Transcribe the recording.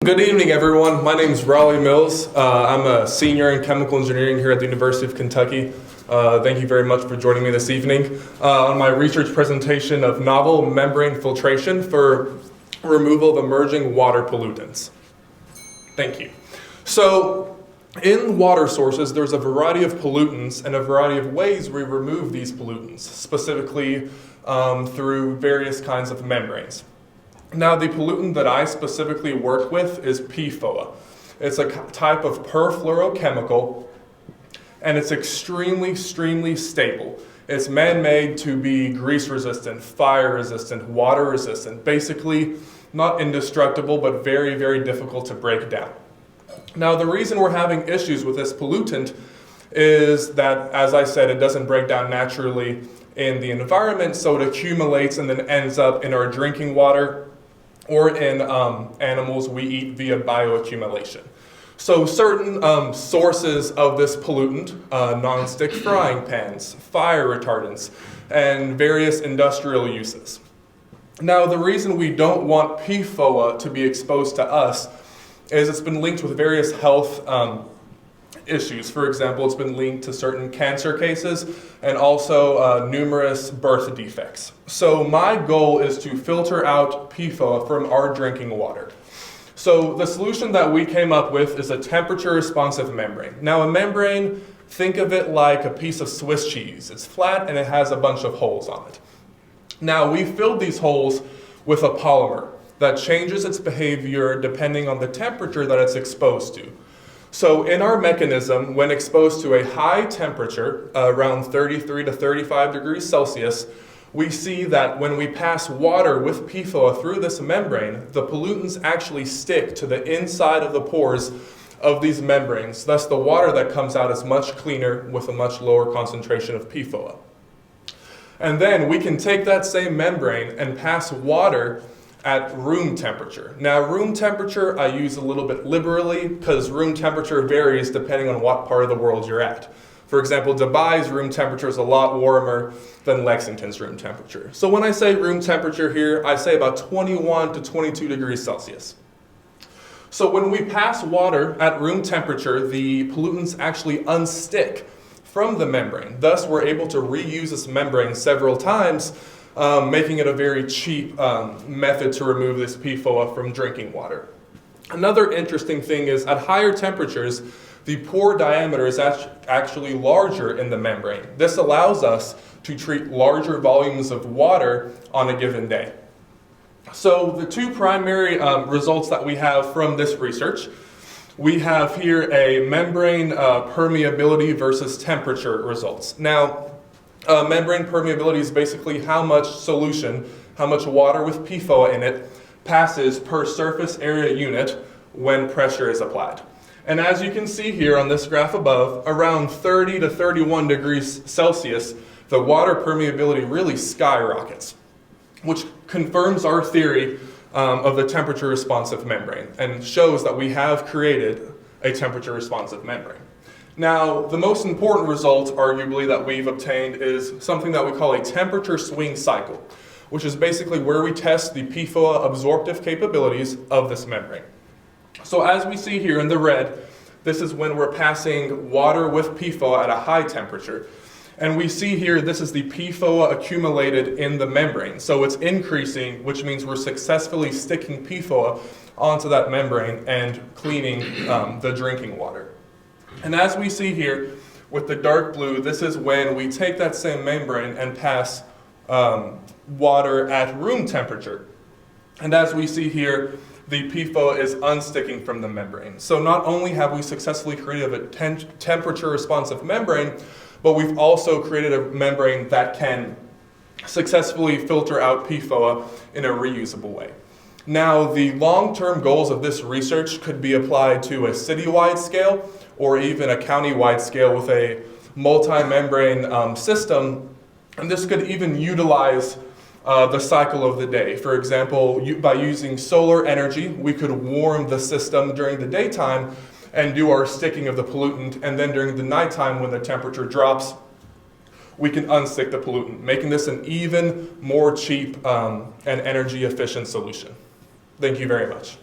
Good evening, everyone. My name is Rollie Mills. I'm a senior in chemical engineering here at the University of Kentucky. Thank you very much for joining me this evening on my research presentation of novel membrane filtration for removal of emerging water pollutants. Thank you. So, in water sources, there's a variety of pollutants and a variety of ways we remove these pollutants, specifically through various kinds of membranes. Now, the pollutant that I specifically work with is PFOA. It's a type of perfluorochemical, and it's extremely stable. It's man-made to be grease-resistant, fire-resistant, water-resistant, basically not indestructible, but very difficult to break down. Now, the reason we're having issues with this pollutant is that, as I said, it doesn't break down naturally in the environment, so it accumulates and then ends up in our drinking water or in animals we eat via bioaccumulation. So certain sources of this pollutant, non-stick frying pans, fire retardants, and various industrial uses. Now, the reason we don't want PFOA to be exposed to us is it's been linked with various health issues. For example, it's been linked to certain cancer cases and also numerous birth defects. So my goal is to filter out PFOA from our drinking water. So the solution that we came up with is a temperature responsive membrane. Now, a membrane, think of it like a piece of Swiss cheese. It's flat and it has a bunch of holes on it. Now, we filled these holes with a polymer that changes its behavior depending on the temperature that it's exposed to. So in our mechanism, when exposed to a high temperature, around 33 to 35 degrees Celsius, we see that when we pass water with PFOA through this membrane, the pollutants actually stick to the inside of the pores of these membranes. Thus, the water that comes out is much cleaner with a much lower concentration of PFOA. And then we can take that same membrane and pass water at room temperature. Now, room temperature I use a little bit liberally because room temperature varies depending on what part of the world you're at. For example, Dubai's room temperature is a lot warmer than Lexington's room temperature. So when I say room temperature here, I say about 21 to 22 degrees Celsius. So when we pass water at room temperature, the pollutants actually unstick from the membrane. Thus, we're able to reuse this membrane several times, making it a very cheap method to remove this PFOA from drinking water. Another interesting thing is at higher temperatures, the pore diameter is actually larger in the membrane. This allows us to treat larger volumes of water on a given day. So the two primary results that we have from this research, we have here a membrane permeability versus temperature results. Now, membrane permeability is basically how much solution, how much water with PFOA in it passes per surface area unit when pressure is applied. And as you can see here on this graph above, around 30 to 31 degrees Celsius, the water permeability really skyrockets, which confirms our theory of the temperature responsive membrane and shows that we have created a temperature responsive membrane. Now, the most important result, arguably, that we've obtained is something that we call a temperature swing cycle, which is basically where we test the PFOA absorptive capabilities of this membrane. So as we see here in the red, this is when we're passing water with PFOA at a high temperature. And we see here, this is the PFOA accumulated in the membrane. So it's increasing, which means we're successfully sticking PFOA onto that membrane and cleaning the drinking water. And as we see here with the dark blue, this is when we take that same membrane and pass water at room temperature. And as we see here, the PFOA is unsticking from the membrane. So not only have we successfully created a temperature responsive membrane, but we've also created a membrane that can successfully filter out PFOA in a reusable way. Now, the long-term goals of this research could be applied to a citywide scale or even a county-wide scale with a multi-membrane system, and this could even utilize the cycle of the day. For example, by using solar energy, we could warm the system during the daytime and do our sticking of the pollutant, and then during the nighttime when the temperature drops, we can unstick the pollutant, making this an even more cheap and energy efficient solution. Thank you very much.